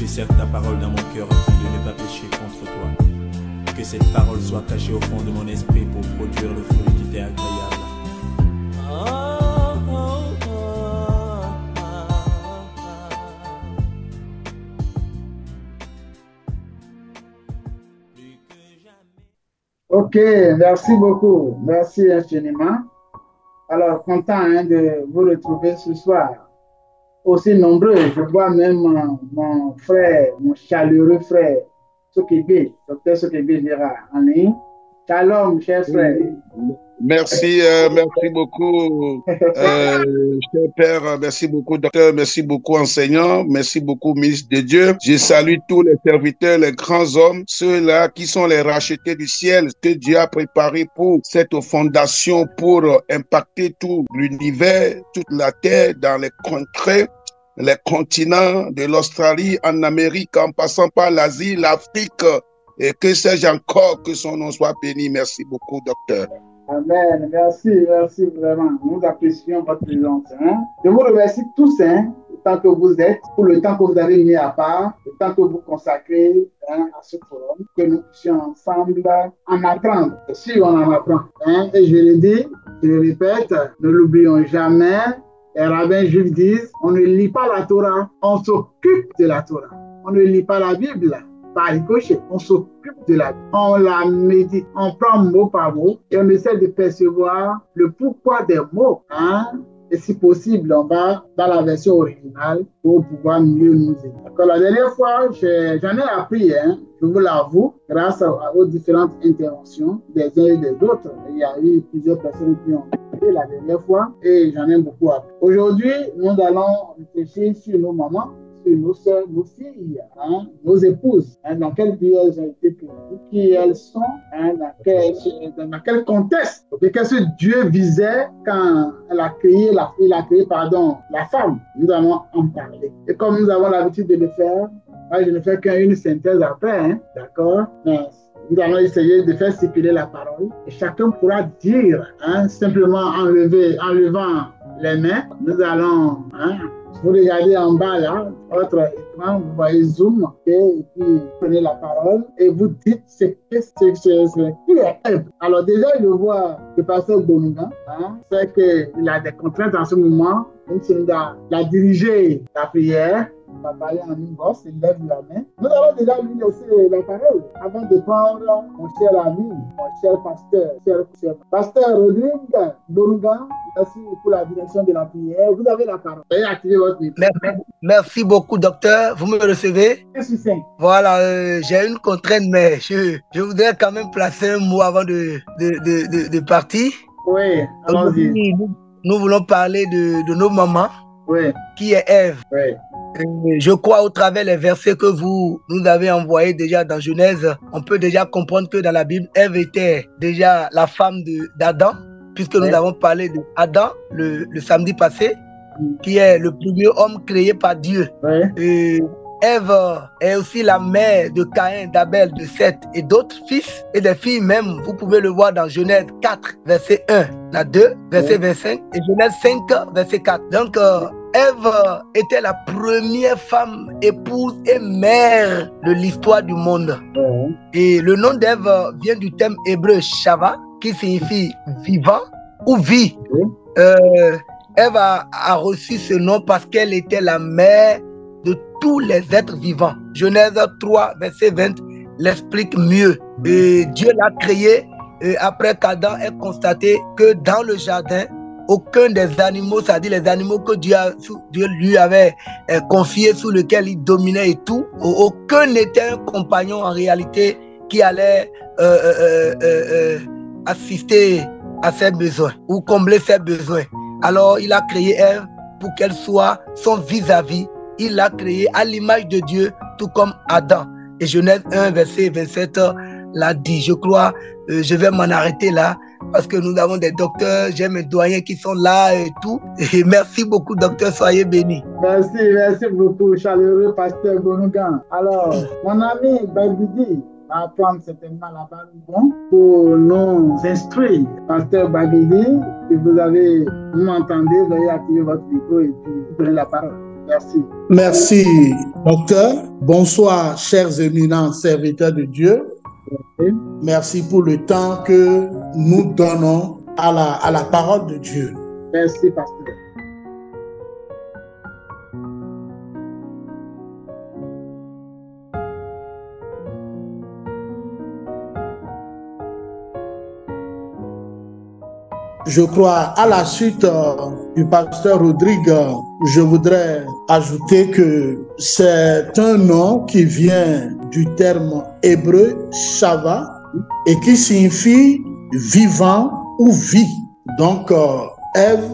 Je serre ta parole dans mon cœur afin de ne pas pécher contre toi. Que cette parole soit cachée au fond de mon esprit pour produire le fruit qui t'est agréable. Ok, merci beaucoup. Merci infiniment. Alors, content de vous retrouver ce soir. Aussi nombreux, je vois même mon frère, mon chaleureux frère, Sokebe, docteur Sokebe dira en ligne. Shalom, cher frère. Merci, merci beaucoup, cher père, merci beaucoup, docteur, merci beaucoup, enseignant, merci beaucoup, ministre de Dieu. Je salue tous les serviteurs, les grands hommes, ceux-là qui sont les rachetés du ciel, que Dieu a préparé pour cette fondation, pour impacter tout l'univers, toute la terre, dans les contrées, les continents de l'Australie, en Amérique, en passant par l'Asie, l'Afrique, et que sais-je encore, que son nom soit béni. Merci beaucoup, docteur. Amen. Merci, merci vraiment. Nous apprécions votre présence. Je vous remercie tous, le temps que vous êtes, pour le temps que vous avez mis à part, le temps que vous consacrez à ce forum, que nous puissions ensemble en apprendre. Si on en apprend. Et je le dis, je le répète, ne l'oublions jamais. Les rabbins juifs disent, on ne lit pas la Torah, on s'occupe de la Torah. On ne lit pas la Bible par ricochet, on s'occupe de la Bible, on la médite, on prend mot par mot et on essaie de percevoir le pourquoi des mots. Et si possible, on va dans la version originale pour pouvoir mieux nous aider. D'accord. La dernière fois, j'en ai appris, je vous l'avoue, grâce aux différentes interventions des uns et des autres. Il y a eu plusieurs personnes qui ont appris la dernière fois et j'en ai beaucoup appris. Aujourd'hui, nous allons réfléchir sur nos mamans, sur nos soeurs, nos filles, nos épouses, dans quel pays elles ont été créées, qui elles sont, dans quel contexte, qu'est-ce que Dieu visait quand il a créé la femme. Nous allons en parler. Et comme nous avons l'habitude de le faire, moi, je ne fais qu'une synthèse après, d'accord? Mais nous allons essayer de faire circuler la parole et chacun pourra dire, simplement en levant les mains, nous allons, vous regardez en bas là, votre écran, vous voyez Zoom, et puis vous prenez la parole et vous dites ce qui est Ève. Alors déjà, je vois le pasteur Bonuga, c'est qu'il a des contraintes en ce moment, donc il a dirigé la prière. On va parler en une voix, il lève la main. Nous allons déjà lui laisser la parole avant de prendre mon cher ami, mon cher pasteur Rodrigue Bonuga. Merci pour la direction de la prière. Vous avez la parole. Veuillez activer votre micro. Merci beaucoup, docteur. Vous me recevez? Voilà, j'ai une contrainte, mais je voudrais quand même placer un mot avant de partir. Oui, allons-y. Nous voulons parler de nos mamans, qui est Ève. Oui. Je crois au travers les versets que vous nous avez envoyés déjà dans Genèse, on peut déjà comprendre que dans la Bible, Ève était déjà la femme d'Adam, puisque nous avons parlé d'Adam le samedi passé, qui est le premier homme créé par Dieu. Ève est aussi la mère de Caïn, d'Abel, de Seth et d'autres fils et des filles même. Vous pouvez le voir dans Genèse 4, verset 1, la 2, verset 25 et Genèse 5, verset 4. Donc, Ève était la première femme, épouse et mère de l'histoire du monde. Et le nom d'Ève vient du terme hébreu Shava, qui signifie vivant ou vie. Ève a reçu ce nom parce qu'elle était la mère de tous les êtres vivants. Genèse 3, verset 20 l'explique mieux. Et Dieu l'a créée après qu'Adam ait constaté que dans le jardin, aucun des animaux, c'est-à-dire les animaux que Dieu lui avait confiés, sous lesquels il dominait et tout, aucun n'était un compagnon en réalité qui allait assister à ses besoins ou combler ses besoins. Alors il a créé Ève pour qu'elle soit son vis-à-vis. Il l'a créé à l'image de Dieu, tout comme Adam. Et Genèse 1, verset 27 l'a dit. Je crois, je vais m'en arrêter là, parce que nous avons des docteurs, j'ai mes doyens qui sont là et tout. Et merci beaucoup, docteur, soyez bénis. Merci beaucoup, chaleureux pasteur Bonuga. Alors, mon ami Babidi va prendre certainement la balle pour nous instruire. Pasteur Babidi, si vous m'entendez, veuillez activer votre micro et puis prenez la parole. Merci. Merci, Docteur, bonsoir, chers éminents serviteurs de Dieu. Merci pour le temps que nous donnons à la parole de Dieu. Merci, pasteur. Je crois, à la suite du pasteur Rodrigue, je voudrais ajouter que c'est un nom qui vient du terme hébreu Shava et qui signifie vivant ou vie. Donc, Ève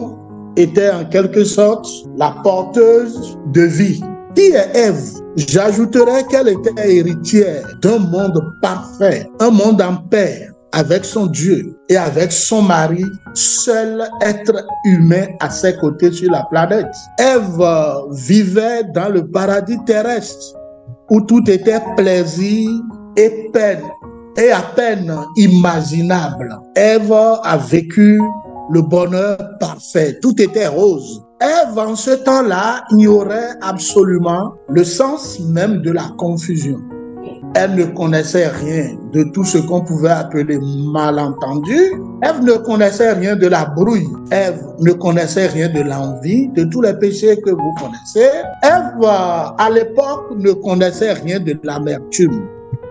était en quelque sorte la porteuse de vie. Qui est Ève? J'ajouterais qu'elle était héritière d'un monde parfait, un monde en paix, avec son Dieu et avec son mari, seul être humain à ses côtés sur la planète. Ève vivait dans le paradis terrestre où tout était plaisir et peine et à peine imaginable. Ève a vécu le bonheur parfait, tout était rose. Ève, en ce temps-là, ignorait absolument le sens même de la confusion. Elle ne connaissait rien de tout ce qu'on pouvait appeler malentendu. Ève ne connaissait rien de la brouille. Ève ne connaissait rien de l'envie, de tous les péchés que vous connaissez. Ève, à l'époque, ne connaissait rien de l'amertume,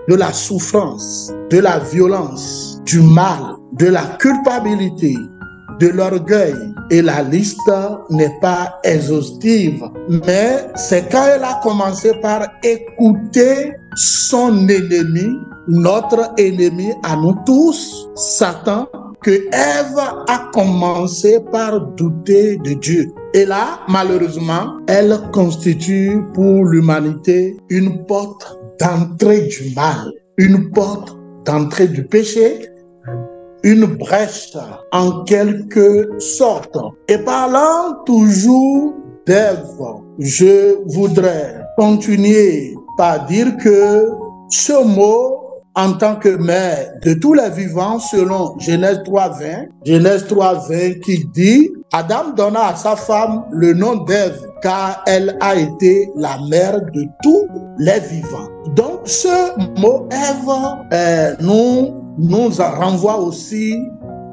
de la souffrance, de la violence, du mal, de la culpabilité, de l'orgueil. Et la liste n'est pas exhaustive. Mais c'est quand elle a commencé par écouter son ennemi, notre ennemi à nous tous, Satan, que Ève a commencé par douter de Dieu. Et là, malheureusement, elle constitue pour l'humanité une porte d'entrée du mal, une porte d'entrée du péché, une brèche en quelque sorte. Et parlant toujours d'Ève, je voudrais continuer par dire que ce mot, en tant que mère de tous les vivants, selon Genèse 3.20 qui dit « Adam donna à sa femme le nom d'Ève, car elle a été la mère de tous les vivants. » Donc ce mot Ève nous renvoie aussi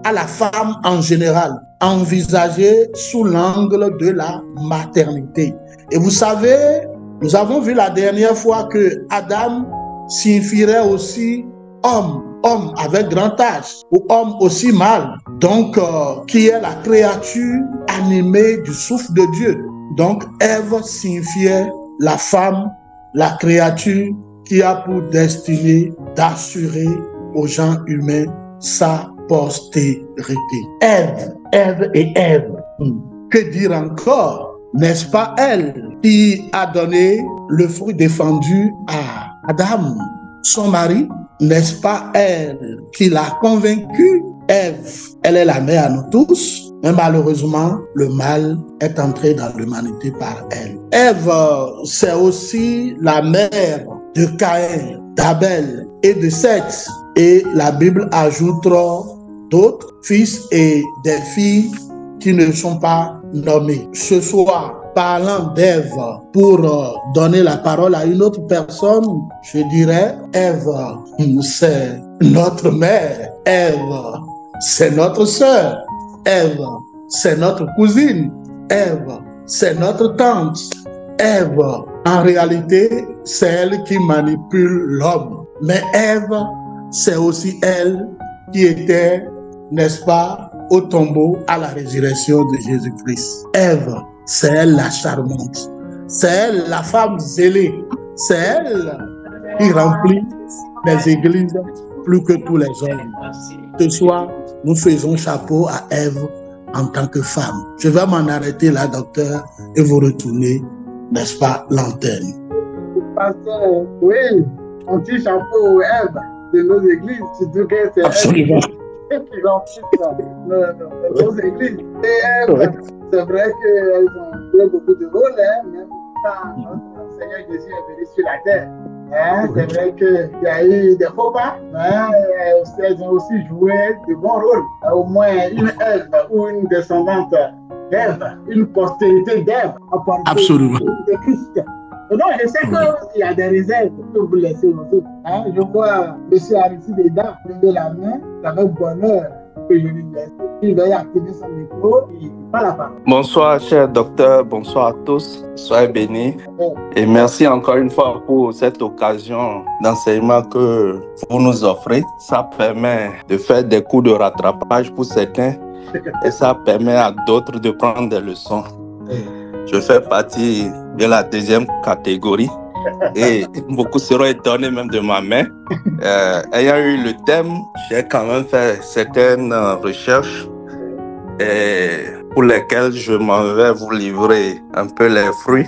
à la femme en général, envisagée sous l'angle de la maternité. Et vous savez, nous avons vu la dernière fois que Adam signifierait aussi homme, homme avec grand H, ou homme aussi mâle, donc qui est la créature animée du souffle de Dieu. Donc Ève signifiait la femme, la créature qui a pour destinée d'assurer aux gens humains sa postérité. Ève et Ève. Que dire encore? N'est-ce pas elle qui a donné le fruit défendu à Adam, son mari? N'est-ce pas elle qui l'a convaincu? Ève, elle est la mère à nous tous, mais malheureusement, le mal est entré dans l'humanité par elle. Ève, c'est aussi la mère de Caïn, d'Abel et de Seth. Et la Bible ajoutera d'autres fils et des filles qui ne sont pas nommés. Ce soir, parlant d'Ève, pour donner la parole à une autre personne, je dirais, Ève, c'est notre mère. Ève, c'est notre sœur. Ève, c'est notre cousine. Ève, c'est notre tante. Ève, en réalité, c'est elle qui manipule l'homme. Mais Ève, c'est aussi elle qui était, n'est-ce pas, au tombeau à la résurrection de Jésus-Christ. Ève, c'est elle la charmante. C'est elle la femme zélée. C'est elle qui remplit les églises plus que tous les hommes. Ce soir, nous faisons chapeau à Ève en tant que femme. Je vais m'en arrêter là, docteur, et vous retourner, n'est-ce pas, l'antenne. Pasteur, oui, on dit chapeau aux Ève de nos églises, surtout que c'est absolument Ève qui remplit nos églises. Et Ève, c'est vrai qu'elles ont joué beaucoup de rôles, même quand notre Seigneur Jésus est venu sur la terre. C'est vrai qu'il y a eu des faux pas, elles ont aussi joué de bons rôles. Au moins une Ève ou une descendante d'Ève, une postérité d'Ève, absolument de Christ. Non, je sais qu'il y a des réserves que vous laissez aux autres. Hein? Je vois M. Aristide Eda lever la main, c'est avec bonheur que je lui laisse. Il va y activer son micro et pas la parole. Bonsoir, cher docteur. Bonsoir à tous. Soyez bénis. Et merci encore une fois pour cette occasion d'enseignement que vous nous offrez. Ça permet de faire des coups de rattrapage pour certains et ça permet à d'autres de prendre des leçons. Je fais partie de la deuxième catégorie et beaucoup seront étonnés même de ma main. Ayant eu le thème, j'ai quand même fait certaines recherches et pour lesquelles je m'en vais vous livrer un peu les fruits.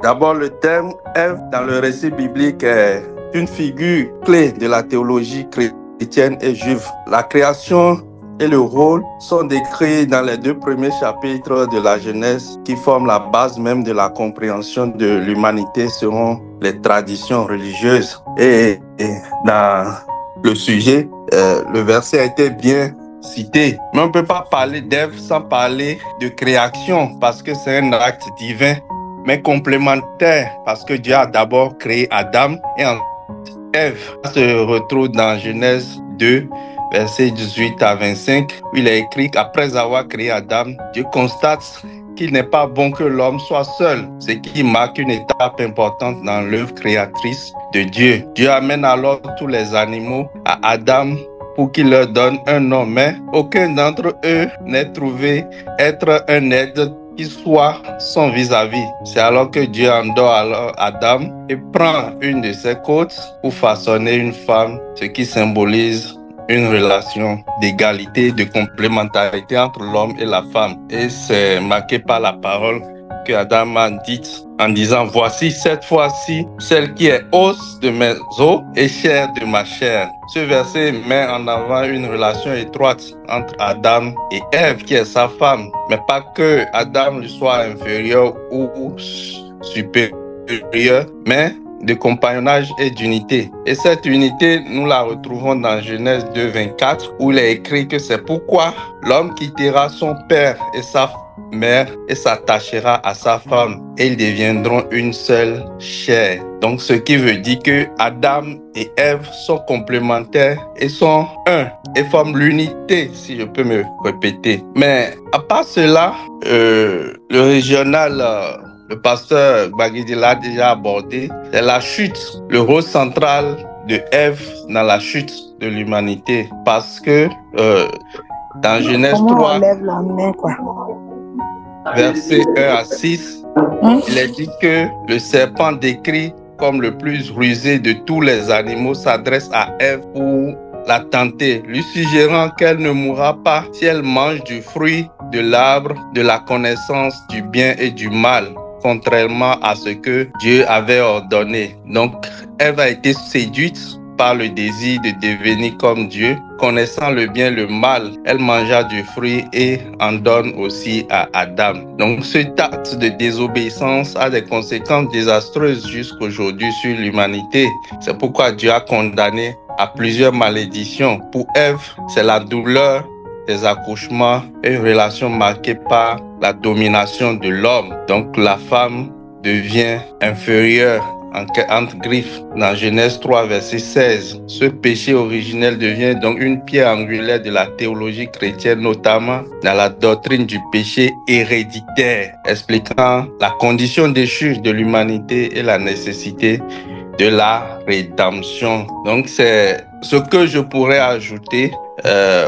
D'abord, le thème Ève dans le récit biblique est une figure clé de la théologie chrétienne et juive. La création et le rôle sont décrits dans les 2 premiers chapitres de la Genèse qui forment la base même de la compréhension de l'humanité selon les traditions religieuses. Et dans le sujet, le verset a été bien cité. Mais on ne peut pas parler d'Ève sans parler de création parce que c'est un acte divin, mais complémentaire parce que Dieu a d'abord créé Adam et ensuite Ève se retrouve dans Genèse 2, versets 18 à 25, où il est écrit qu'après avoir créé Adam, Dieu constate qu'il n'est pas bon que l'homme soit seul, ce qui marque une étape importante dans l'œuvre créatrice de Dieu. Dieu amène alors tous les animaux à Adam pour qu'il leur donne un nom, mais aucun d'entre eux n'est trouvé être un aide qui soit son vis-à-vis. C'est alors que Dieu endort alors Adam et prend une de ses côtes pour façonner une femme, ce qui symbolise une relation d'égalité, de complémentarité entre l'homme et la femme. Et c'est marqué par la parole que Adam a dite en disant « Voici cette fois-ci celle qui est os de mes os et chair de ma chair ». Ce verset met en avant une relation étroite entre Adam et Ève qui est sa femme, mais pas que Adam lui soit inférieur ou supérieur, mais de compagnonnage et d'unité. Et cette unité, nous la retrouvons dans Genèse 2, 24, où il est écrit que c'est pourquoi l'homme quittera son père et sa mère et s'attachera à sa femme et ils deviendront une seule chair. Donc ce qui veut dire que Adam et Ève sont complémentaires et sont un et forment l'unité, si je peux me répéter. Mais à part cela, le régional le pasteur Baguidi l'a déjà abordé, c'est la chute, le rôle central de Ève dans la chute de l'humanité. Parce que dans Genèse 3, versets 1 à 6, il est dit que le serpent décrit comme le plus rusé de tous les animaux s'adresse à Ève pour la tenter, lui suggérant qu'elle ne mourra pas si elle mange du fruit de l'arbre de la connaissance du bien et du mal, contrairement à ce que Dieu avait ordonné. Donc, Ève a été séduite par le désir de devenir comme Dieu. Connaissant le bien et le mal, elle mangea du fruit et en donne aussi à Adam. Donc, cet acte de désobéissance a des conséquences désastreuses jusqu'aujourd'hui sur l'humanité. C'est pourquoi Dieu a condamné à plusieurs malédictions. Pour Ève, c'est la douleur des accouchements et une relation marquée par la domination de l'homme. Donc la femme devient inférieure entre griffes dans Genèse 3 verset 16. Ce péché originel devient donc une pierre angulaire de la théologie chrétienne, notamment dans la doctrine du péché héréditaire, expliquant la condition déchue de l'humanité et la nécessité de la rédemption. Donc c'est ce que je pourrais ajouter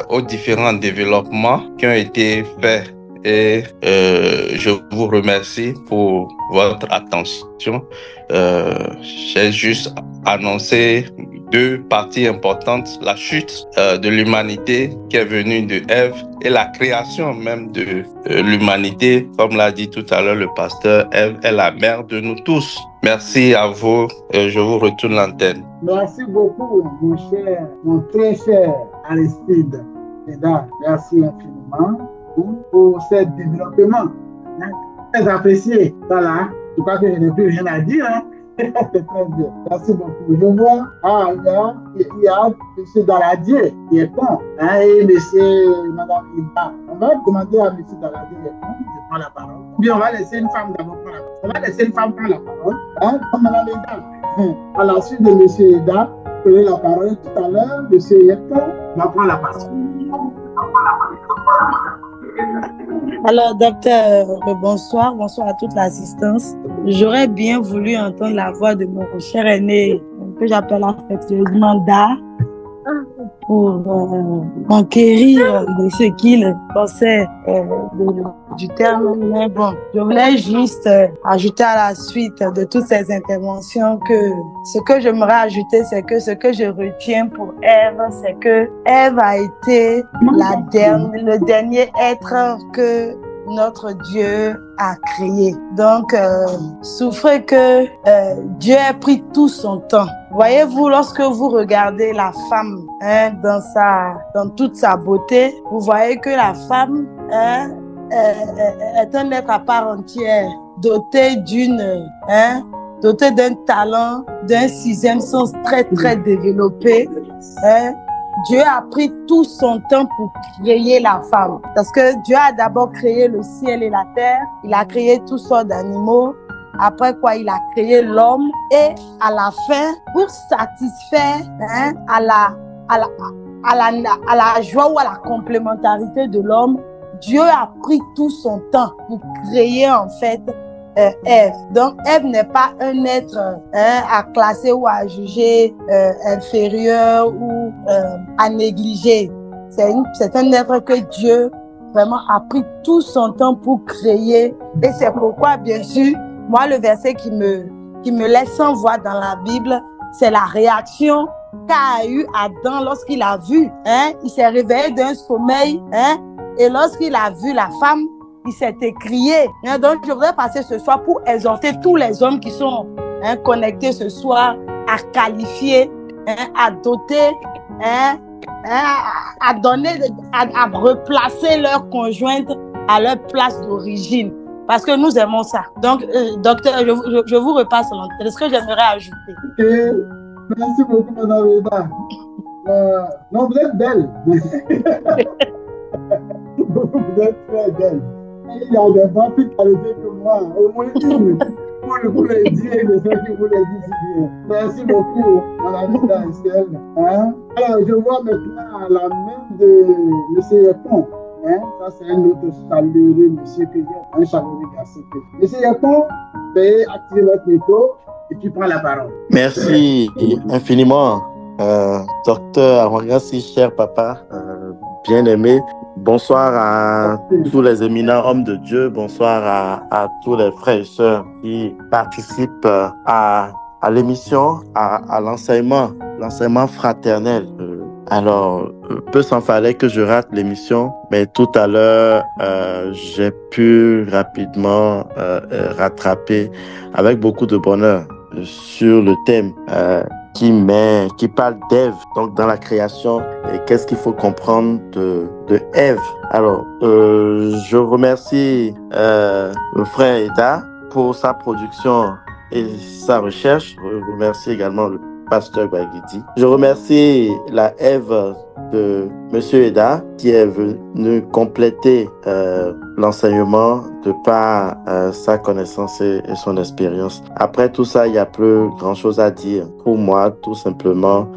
aux différents développements qui ont été faits. Et je vous remercie pour votre attention. J'ai juste annoncé deux parties importantes, la chute de l'humanité qui est venue de Ève et la création même de l'humanité. Comme l'a dit tout à l'heure le pasteur, Ève est la mère de nous tous. Merci à vous et je vous retourne l'antenne. Merci beaucoup, mon très cher Aristide Eda. Merci infiniment pour ce développement. Très apprécié. Voilà. Je crois que je n'ai plus rien à dire. C'est très bien. Merci beaucoup. Je vois, il y a M. Daladier qui répond. Et Madame Ida. On va demander à M. Daladier de répondre. prendre la parole. Ou bien on va laisser une femme d'abord prendre la parole. On va laisser une femme prendre la parole. Hein, comme Mme Eda. À la suite de M. Eda, prenez la parole tout à l'heure. M. Yepton va prendre la parole. Alors, docteur, bonsoir à toute l'assistance. J'aurais bien voulu entendre la voix de mon cher aîné, que j'appelle affectueusement Da, pour m'enquérir de ce qu'il pensait du terme. Mais bon, je voulais juste ajouter à la suite de toutes ces interventions que ce que j'aimerais ajouter, c'est que ce que je retiens pour Ève, c'est que Ève a été le dernier être que notre Dieu a créé. Donc, souffrez que Dieu ait pris tout son temps. Voyez-vous, lorsque vous regardez la femme dans toute sa beauté, vous voyez que la femme est un être à part entière, doté d'un talent, d'un sixième sens très, très développé. Dieu a pris tout son temps pour créer la femme. Parce que Dieu a d'abord créé le ciel et la terre. Il a créé toutes sortes d'animaux. Après quoi, il a créé l'homme. Et à la fin, pour satisfaire à la joie ou à la complémentarité de l'homme, Dieu a pris tout son temps pour créer en fait Ève. Donc, Ève n'est pas un être à classer ou à juger inférieur ou à négliger. C'est un être que Dieu vraiment a pris tout son temps pour créer. Et c'est pourquoi, bien sûr, moi, le verset qui me laisse sans voix dans la Bible, c'est la réaction qu'a eu Adam lorsqu'il a vu. Il s'est réveillé d'un sommeil. Et lorsqu'il a vu la femme, il s'est écrié. Donc, je voudrais passer ce soir pour exhorter tous les hommes qui sont connectés ce soir à qualifier, à doter, à donner, à replacer leur conjointe à leur place d'origine. Parce que nous aimons ça. Donc, docteur, je vous repasse l'antenne. Est-ce que j'aimerais ajouter? Merci beaucoup, Mme Eda. Non, vous êtes belle. Vous êtes très belle. Il y a des gens plus qualifiés que moi, au moins une, pour le dire, de ceux qui vous le disent si bien. Merci beaucoup, Mme Eda Estelle. Alors, je vois maintenant la main de M. Yepton. Ça, c'est un autre chaleureux monsieur que j'ai, un chaleureux garçon que j'ai. M. Yepton, veuillez activer votre micro et tu prends la parole. Merci infiniment, docteur Awangassi, cher papa, bien-aimé. Bonsoir à tous les éminents hommes de Dieu. Bonsoir à tous les frères et sœurs qui participent à l'émission, à l'enseignement fraternel. Alors, peu s'en fallait que je rate l'émission, mais tout à l'heure, j'ai pu rapidement rattraper avec beaucoup de bonheur sur le thème qui parle d'Ève, donc dans la création, et qu'est-ce qu'il faut comprendre de Ève. Alors, je remercie le frère Eda pour sa production et sa recherche. Je remercie également le pasteur Bagidi. Je remercie la Ève de Monsieur Eda qui est venu compléter l'enseignement de par sa connaissance et son expérience. Après tout ça, il n'y a plus grand chose à dire. Pour moi, tout simplement,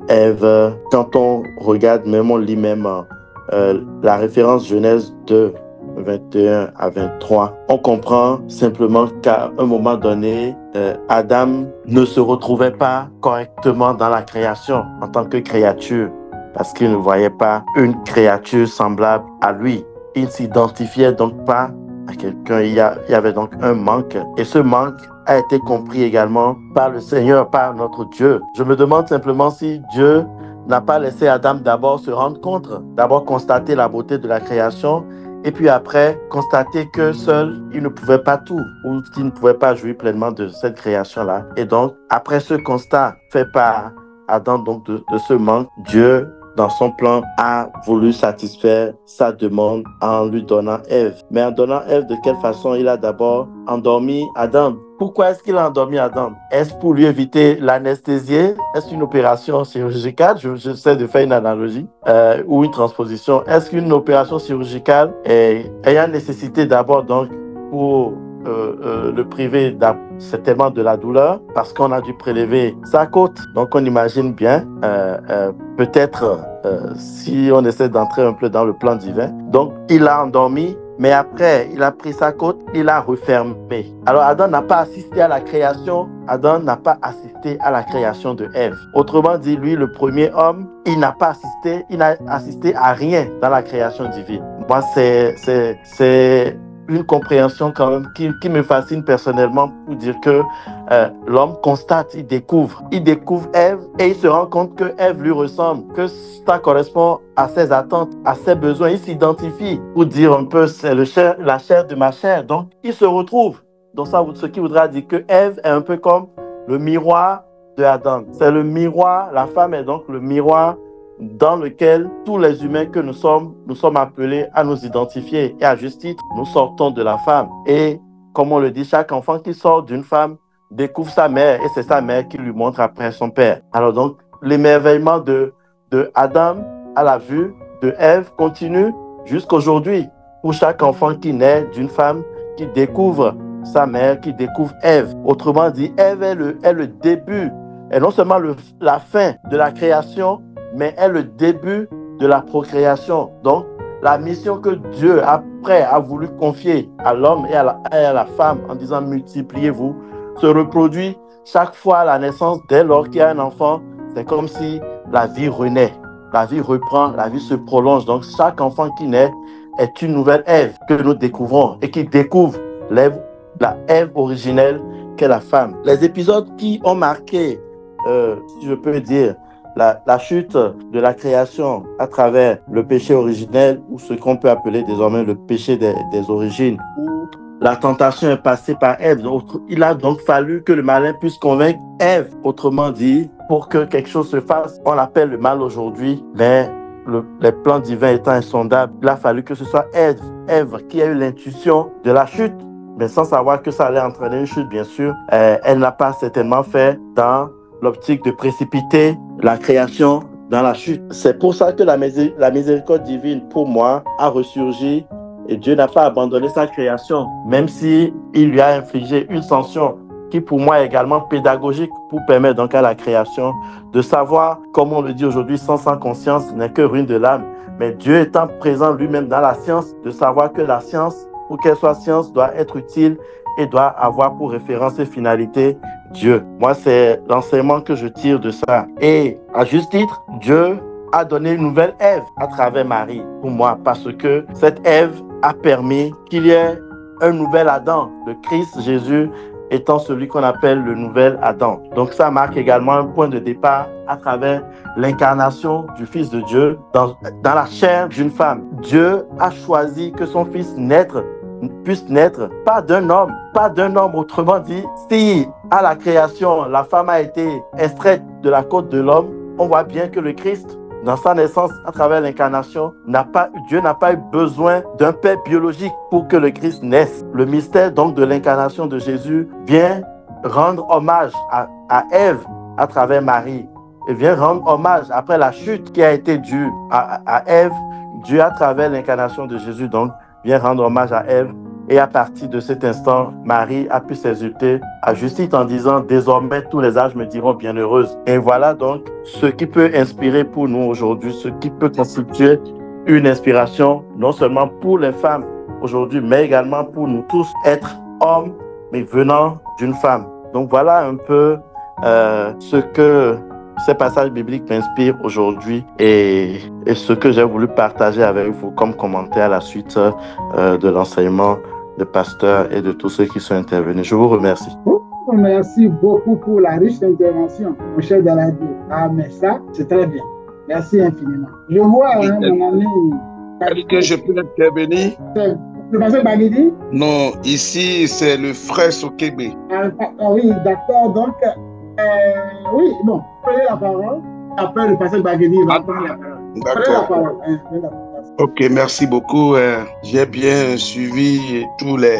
Ève, quand on regarde même, on lit même la référence Genèse 2, 21 à 23, on comprend simplement qu'à un moment donné, Adam ne se retrouvait pas correctement dans la création en tant que créature, parce qu'il ne voyait pas une créature semblable à lui. Il ne s'identifiait donc pas à quelqu'un. Il y avait donc un manque. Et ce manque a été compris également par le Seigneur, par notre Dieu. Je me demande simplement si Dieu n'a pas laissé Adam d'abord se rendre compte, d'abord constater la beauté de la création, et puis après, constater que seul, il ne pouvait pas tout, ou qu'il ne pouvait pas jouir pleinement de cette création-là. Et donc, après ce constat fait par Adam, donc de ce manque, Dieu dans son plan, a voulu satisfaire sa demande en lui donnant Ève. Mais en donnant Ève, de quelle façon? Il a d'abord endormi Adam. Pourquoi est-ce qu'il a endormi Adam? Est-ce pour lui éviter l'anesthésie? Est-ce une opération chirurgicale? J'essaie de faire une analogie ou une transposition. Est-ce qu'une opération chirurgicale ayant nécessité d'abord donc pour le priver certainement de la douleur parce qu'on a dû prélever sa côte. Donc on imagine bien peut-être si on essaie d'entrer un peu dans le plan divin. Donc il a endormi. Mais après, il a pris sa côte, il a refermé. Alors Adam n'a pas assisté à la création. Adam n'a pas assisté à la création de Ève. Autrement dit, lui, le premier homme, il n'a assisté à rien dans la création divine. Moi, c'est une compréhension quand même qui me fascine personnellement pour dire que l'homme constate, il découvre Ève et il se rend compte que Ève lui ressemble, que ça correspond à ses attentes, à ses besoins. Il s'identifie pour dire un peu c'est la chair de ma chair. Donc il se retrouve. Donc ça, ce qui voudra dire que Ève est un peu comme le miroir de Adam. C'est le miroir, la femme est donc le miroir dans lequel tous les humains que nous sommes appelés à nous identifier. Et à juste titre, nous sortons de la femme. Et comme on le dit, chaque enfant qui sort d'une femme découvre sa mère et c'est sa mère qui lui montre après son père. Alors donc, l'émerveillement de Adam à la vue de Ève continue jusqu'aujourd'hui pour chaque enfant qui naît d'une femme qui découvre sa mère, qui découvre Ève. Autrement dit, Ève est le début, et non seulement la fin de la création, mais est le début de la procréation. Donc, la mission que Dieu, après, a voulu confier à l'homme et à la femme en disant « multipliez-vous », se reproduit chaque fois à la naissance. Dès lors qu'il y a un enfant, c'est comme si la vie renaît, la vie reprend, la vie se prolonge. Donc, chaque enfant qui naît est une nouvelle Ève que nous découvrons et qui découvre la Ève originelle qu'est la femme. Les épisodes qui ont marqué, si je peux dire, la chute de la création à travers le péché originel ou ce qu'on peut appeler désormais le péché des origines, où la tentation est passée par Ève. Il a donc fallu que le malin puisse convaincre Ève. Autrement dit, pour que quelque chose se fasse, on l'appelle le mal aujourd'hui, mais les plans divins étant insondables, il a fallu que ce soit Ève qui a eu l'intuition de la chute, mais sans savoir que ça allait entraîner une chute, bien sûr. Elle n'a pas certainement fait dans l'optique de précipiter la création dans la chute. C'est pour ça que la miséricorde divine, pour moi, a ressurgi et Dieu n'a pas abandonné sa création, même si il lui a infligé une sanction qui, pour moi, est également pédagogique pour permettre donc à la création de savoir, comme on le dit aujourd'hui, sans conscience n'est que ruine de l'âme. Mais Dieu étant présent lui-même dans la science, de savoir que la science, pour qu'elle soit science, doit être utile et doit avoir pour référence et finalité Dieu. Moi, c'est l'enseignement que je tire de ça. Et à juste titre, Dieu a donné une nouvelle Ève à travers Marie, pour moi, parce que cette Ève a permis qu'il y ait un nouvel Adam, le Christ Jésus étant celui qu'on appelle le nouvel Adam. Donc ça marque également un point de départ à travers l'incarnation du Fils de Dieu dans la chair d'une femme. Dieu a choisi que son Fils puisse naître pas d'un homme. Autrement dit, si à la création, la femme a été extraite de la côte de l'homme, on voit bien que le Christ, dans sa naissance, à travers l'incarnation, Dieu n'a pas eu besoin d'un père biologique pour que le Christ naisse. Le mystère donc de l'incarnation de Jésus vient rendre hommage à Ève à travers Marie et vient rendre hommage après la chute qui a été due à Ève. Dieu, à travers l'incarnation de Jésus, donc, vient rendre hommage à Ève. Et à partir de cet instant, Marie a pu s'exulter à juste titre en disant « Désormais, tous les âges me diront bienheureuse ». Et voilà donc ce qui peut inspirer pour nous aujourd'hui, ce qui peut constituer une inspiration, non seulement pour les femmes aujourd'hui, mais également pour nous tous, être hommes, mais venant d'une femme. Donc voilà un peu ce que ces passages bibliques m'inspirent aujourd'hui et ce que j'ai voulu partager avec vous comme commentaire à la suite de l'enseignement de pasteur et de tous ceux qui sont intervenus. Je vous remercie. Merci beaucoup pour la riche intervention, mon cher Daladier. Ah, mais ça, c'est très bien. Merci infiniment. Je vois, mon ami. Que je peux intervenir? Le pasteur Bagidi? Non, ici, c'est le frère Sokebe. Oui, d'accord. Donc, oui, bon, prenez la parole. Après, le pasteur Bagidi va prendre la parole. Prenez la D'accord. parole. Hein, prenez la parole. Ok, merci beaucoup. J'ai bien suivi tous les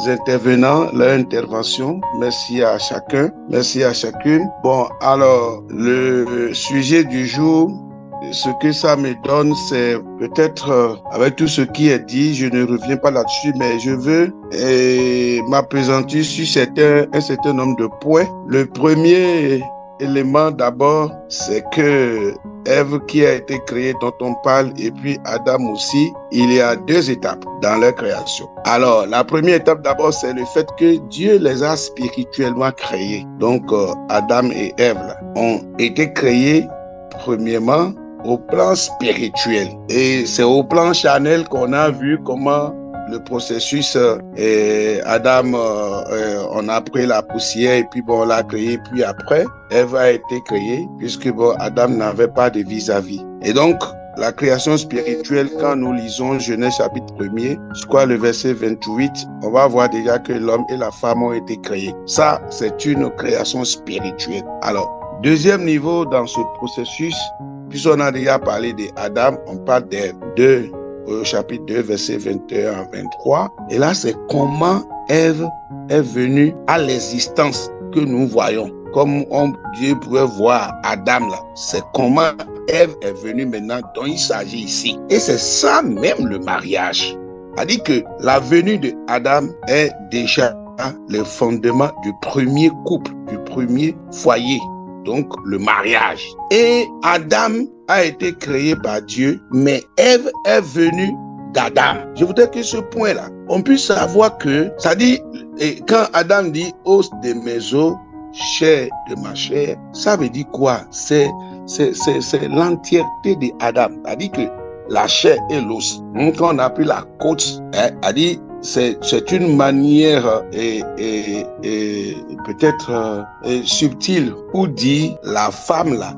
intervenants, leur intervention. Merci à chacun, merci à chacune. Bon, alors, le sujet du jour, ce que ça me donne, c'est peut-être, avec tout ce qui est dit, je ne reviens pas là-dessus, mais je veux m'appesantir sur un certain nombre de points. Le premier élément d'abord, c'est que Ève qui a été créée, dont on parle, et puis Adam aussi, il y a 2 étapes dans leur création. Alors, la première étape d'abord, c'est le fait que Dieu les a spirituellement créés. Donc, Adam et Ève là, ont été créés, premièrement, au plan spirituel. Et c'est au plan charnel qu'on a vu comment le processus, Adam, on a pris la poussière et puis bon, on l'a créé. Puis après, Ève a été créée puisque bon, Adam n'avait pas de vis-à-vis. Et donc, la création spirituelle, quand nous lisons Genèse chapitre 1er, je crois le verset 28, on va voir déjà que l'homme et la femme ont été créés. Ça, c'est une création spirituelle. Alors, deuxième niveau dans ce processus, puisqu'on a déjà parlé d'Adam, on parle d'Ève. Au chapitre 2, verset 21 à 23. Et là, c'est comment Ève est venue à l'existence que nous voyons. Comme Dieu pouvait voir Adam là. C'est comment Ève est venue maintenant dont il s'agit ici. Et c'est ça même le mariage. C'est-à-dire que la venue de Adam est déjà le fondement du premier couple, du premier foyer. Donc, le mariage. Et Adam a été créé par Dieu, mais Ève est venue d'Adam. Je voudrais que ce point-là, on puisse savoir que, ça dit, quand Adam dit « os de mes os, chair de ma chair », ça veut dire quoi? C'est l'entièreté d'Adam. C'est-à-dire que la chair et l'os, quand on a pris la côte, c'est une manière peut-être subtile pour dire la femme là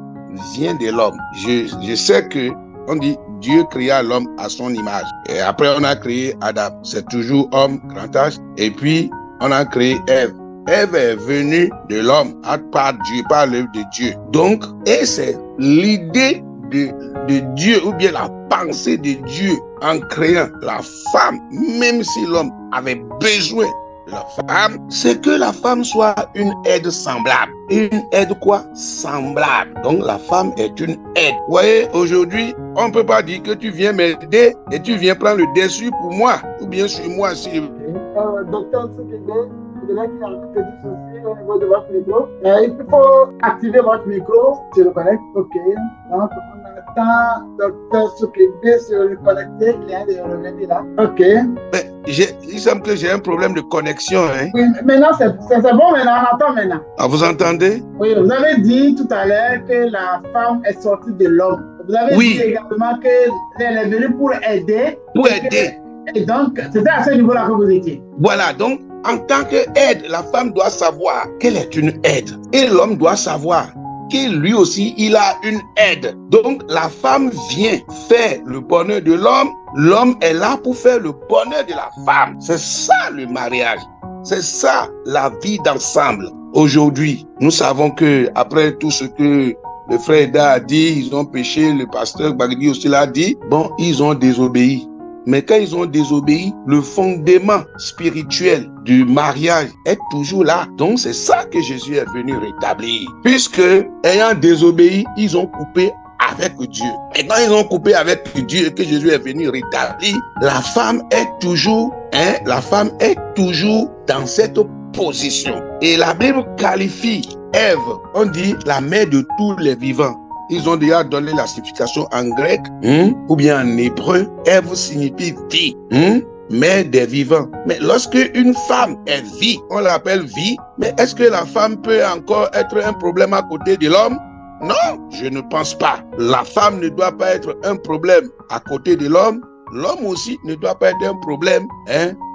vient de l'homme. Je sais que on dit Dieu créa l'homme à son image. Et après on a créé Adam. C'est toujours homme, grand H. Et puis on a créé Ève. Ève est venue de l'homme par Dieu, par l'œuvre de Dieu. Donc, et c'est l'idée de Dieu ou bien la pensée de Dieu en créant la femme, même si l'homme avait besoin de la femme, c'est que la femme soit une aide semblable. Une aide quoi? Semblable. Donc la femme est une aide. Vous voyez, aujourd'hui, on ne peut pas dire que tu viens m'aider et tu viens prendre le dessus pour moi ou bien sur moi. Si... Docteur Soukego, vous avez un petit souci au niveau de votre micro. Il faut activer votre micro. Je le connecte. OK. Donc, on attend Docteur Soukego se reconnecter. Il vient de revenir là. OK. Mais il semble que j'ai un problème de connexion. Hein? Oui, maintenant, c'est bon. Maintenant, on entend maintenant. Ah, vous entendez? Oui, vous avez dit tout à l'heure que la femme est sortie de l'homme. Vous avez dit également qu'elle est venue pour aider. Pour aider. Et donc, c'était à ce niveau-là que vous étiez. Voilà, donc, en tant qu'aide, la femme doit savoir qu'elle est une aide. Et l'homme doit savoir que lui aussi, il a une aide. Donc, la femme vient faire le bonheur de l'homme. L'homme est là pour faire le bonheur de la femme. C'est ça le mariage. C'est ça la vie d'ensemble. Aujourd'hui, nous savons que après tout ce que le frère Eda a dit, ils ont péché, le pasteur Bagdi aussi l'a dit, bon, ils ont désobéi. Mais quand ils ont désobéi, le fondement spirituel du mariage est toujours là. Donc c'est ça que Jésus est venu rétablir. Puisque, ayant désobéi, ils ont coupé avec Dieu. Et quand ils ont coupé avec Dieu et que Jésus est venu rétablir, la femme est toujours dans cette position. Et la Bible qualifie Ève, on dit la mère de tous les vivants. Ils ont déjà donné la signification en grec ou bien en hébreu. Ève signifie vie, mère des vivants. Mais lorsque une femme est vie, on l'appelle vie. Mais est-ce que la femme peut encore être un problème à côté de l'homme? Non, je ne pense pas. La femme ne doit pas être un problème à côté de l'homme. L'homme aussi ne doit pas être un problème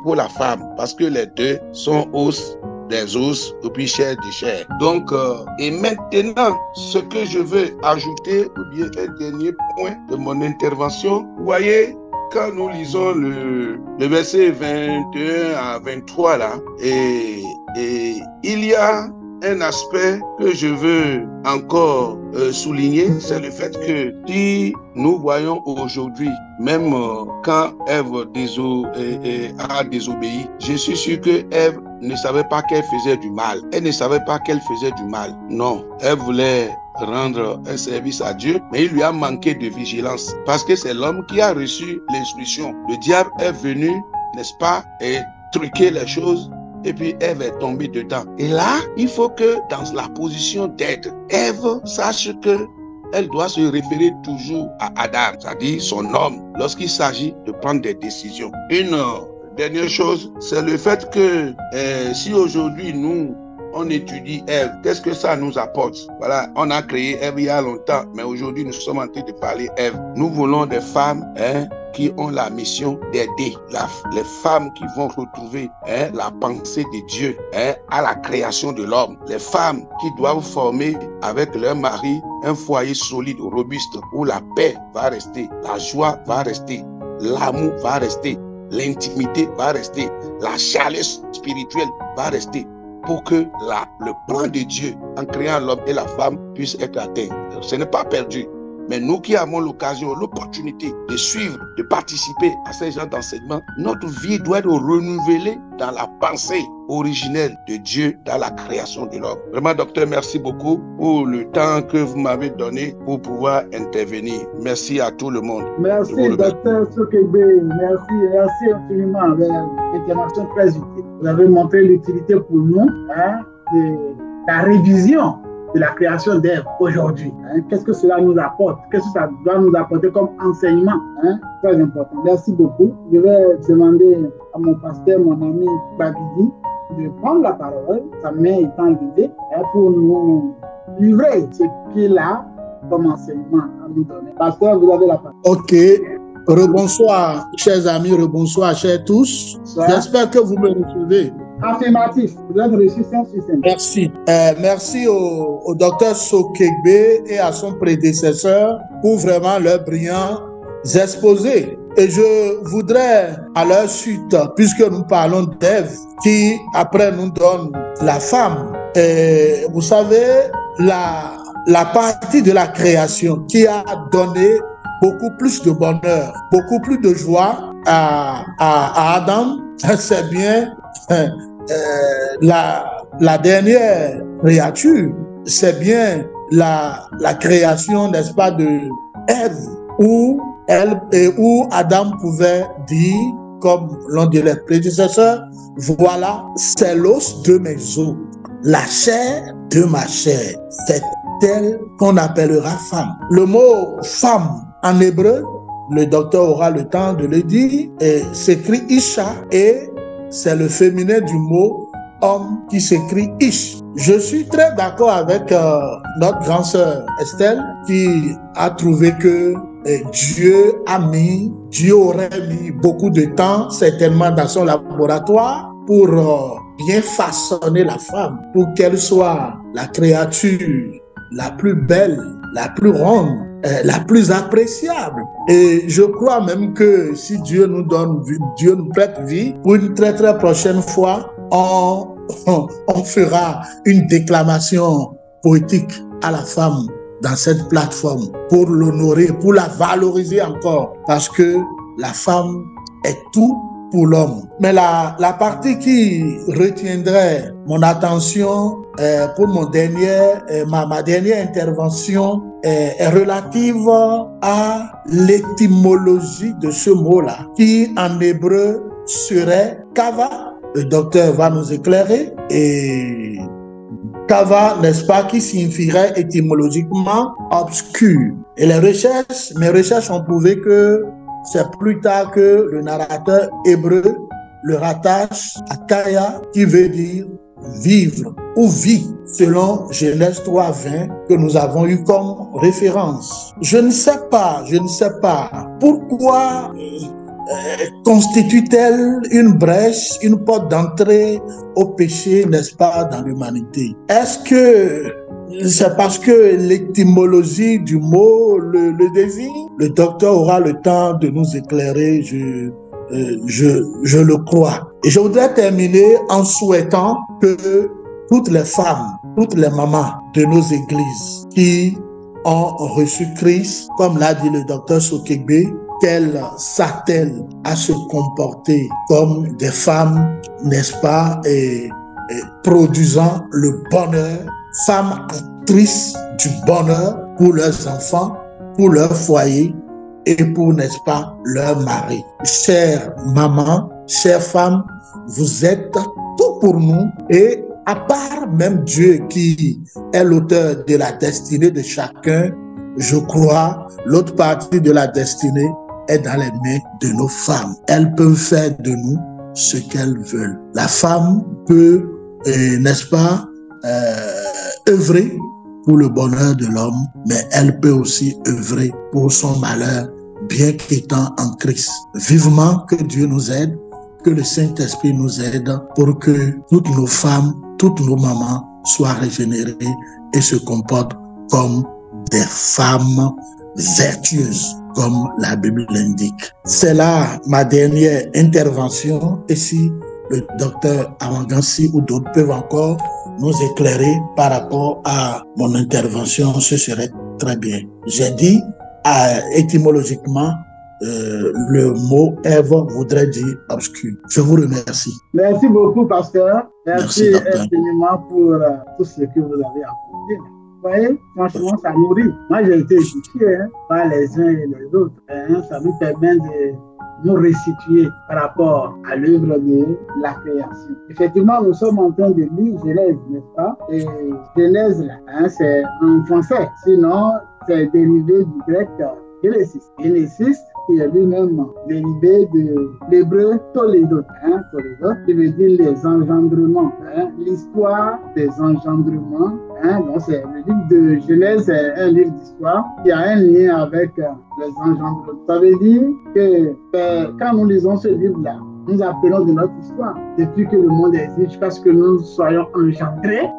pour la femme. Parce que les deux sont os des os et puis chair de chair. Donc, et maintenant, ce que je veux ajouter, ou bien un dernier point de mon intervention, vous voyez, quand nous lisons le verset 21 à 23 là, et il y a un aspect que je veux encore souligner, c'est le fait que si nous voyons aujourd'hui, même quand Ève a désobéi, je suis sûr que Ève ne savait pas qu'elle faisait du mal. Elle ne savait pas qu'elle faisait du mal. Non, elle voulait rendre un service à Dieu, mais il lui a manqué de vigilance parce que c'est l'homme qui a reçu l'instruction. Le diable est venu, n'est-ce pas, et truquer les choses. Et puis Ève est tombée dedans. Et là, il faut que dans la position d'aide, Ève sache que elle doit se référer toujours à Adam, c'est-à-dire son homme, lorsqu'il s'agit de prendre des décisions. Une dernière chose, c'est le fait que si aujourd'hui on étudie Ève, qu'est-ce que ça nous apporte? Voilà, on a créé Ève il y a longtemps, mais aujourd'hui nous sommes en train de parler Ève. Nous voulons des femmes qui ont la mission d'aider les femmes qui vont retrouver la pensée de Dieu à la création de l'homme. Les femmes qui doivent former avec leur mari un foyer solide, robuste, où la paix va rester, la joie va rester, l'amour va rester, l'intimité va rester, la chaleur spirituelle va rester, pour que le plan de Dieu en créant l'homme et la femme puisse être atteint. Ce n'est pas perdu. Mais nous qui avons l'occasion, l'opportunité de suivre, de participer à ces genres d'enseignements, notre vie doit être renouvelée dans la pensée originelle de Dieu dans la création de l'homme. Vraiment, docteur, merci beaucoup pour le temps que vous m'avez donné pour pouvoir intervenir. Merci à tout le monde. Merci, docteur Sokegbe. Merci infiniment. Une intervention très utile. Vous avez montré l'utilité pour nous de la révision de la création d'Ève aujourd'hui. Qu'est-ce que cela nous apporte? Qu'est-ce que ça doit nous apporter comme enseignement? Très important. Merci beaucoup. Je vais demander à mon pasteur, mon ami Babidi, de prendre la parole, sa main étant levée, pour nous livrer ce qu'il a comme enseignement à nous donner. Pasteur, vous avez la parole. Ok. Rebonsoir, chers amis, rebonsoir, chers tous. J'espère que vous me recevez. Affirmatif, vous êtes reçu 5 sur 5. Merci. Merci au docteur Sokegbe et à son prédécesseur pour vraiment leurs brillants exposés. Et je voudrais, à leur suite, puisque nous parlons d'Ève, qui après nous donne la femme, et vous savez, la partie de la création qui a donné beaucoup plus de bonheur, beaucoup plus de joie à Adam, c'est bien la dernière créature, c'est bien la création, n'est-ce pas, de Ève, où Adam pouvait dire, comme l'un de les prédécesseurs, voilà, c'est l'os de mes os, la chair de ma chair, c'est elle qu'on appellera femme. Le mot femme en hébreu, le docteur aura le temps de le dire, s'écrit Isha, et c'est le féminin du mot homme qui s'écrit Ish. Je suis très d'accord avec notre grande sœur Estelle qui a trouvé que Dieu aurait mis beaucoup de temps certainement dans son laboratoire pour bien façonner la femme, pour qu'elle soit la créature la plus belle, la plus ronde, la plus appréciable. Et je crois même que si Dieu nous donne vie, Dieu nous prête vie, pour une très très prochaine fois, on fera une déclamation poétique à la femme dans cette plateforme pour l'honorer, pour la valoriser encore, parce que la femme est tout pour l'homme. Mais la partie qui retiendrait mon attention pour ma dernière intervention est relative à l'étymologie de ce mot-là, qui en hébreu serait kava. Le docteur va nous éclairer. Et kava, n'est-ce pas, qui signifierait étymologiquement obscur. Et mes recherches ont prouvé que c'est plus tard que le narrateur hébreu le rattache à Kaya, qui veut dire vivre ou vie, selon Genèse 3:20 que nous avons eu comme référence. Je ne sais pas pourquoi constitue-t-elle une brèche, une porte d'entrée au péché, n'est-ce pas, dans l'humanité? Est-ce que c'est parce que l'étymologie du mot le désigne? Le docteur aura le temps de nous éclairer, je le crois. Et je voudrais terminer en souhaitant que toutes les femmes, toutes les mamans de nos églises qui ont reçu Christ, comme l'a dit le docteur Sokegbe, qu'elles s'attellent à se comporter comme des femmes, n'est-ce pas, et produisant le bonheur, femmes actrices du bonheur pour leurs enfants, pour leur foyer et pour, n'est-ce pas, leur mari. Chères mamans, chères femmes, vous êtes tout pour nous et à part même Dieu qui est l'auteur de la destinée de chacun, je crois l'autre partie de la destinée est dans les mains de nos femmes. Elles peuvent faire de nous ce qu'elles veulent. La femme peut, n'est-ce pas, œuvrer pour le bonheur de l'homme, mais elle peut aussi œuvrer pour son malheur, bien qu'étant en Christ. Vivement que Dieu nous aide, que le Saint-Esprit nous aide pour que toutes nos femmes, toutes nos mamans soient régénérées et se comportent comme des femmes vertueuses, comme la Bible l'indique. C'est là ma dernière intervention. Et si le docteur Awangansi ou d'autres peuvent encore nous éclairer par rapport à mon intervention, ce serait très bien. J'ai dit étymologiquement, le mot Ève voudrait dire obscur. Je vous remercie. Merci beaucoup, pasteur. Merci docteur. infiniment pour tout ce que vous avez apporté. Vous voyez, franchement, ça nourrit. Moi, j'ai été éduqué par les uns et les autres. Ça nous permet de nous restituer par rapport à l'œuvre de la création. Effectivement, nous sommes en train de lire Genèse, n'est-ce pas? Et Genèse, là, c'est en français. Sinon, c'est dérivé du grec Genesis. Genesis, qui est lui-même dérivé de l'hébreu Toledot, Toledot, qui veut dire les engendrements, l'histoire des engendrements. Donc c'est le livre de Genèse, c'est un livre d'histoire qui a un lien avec les engendrements. Ça veut dire que quand nous lisons ce livre-là, nous appelons de notre histoire. Depuis que le monde existe, jusqu'à ce que nous soyons engendrés,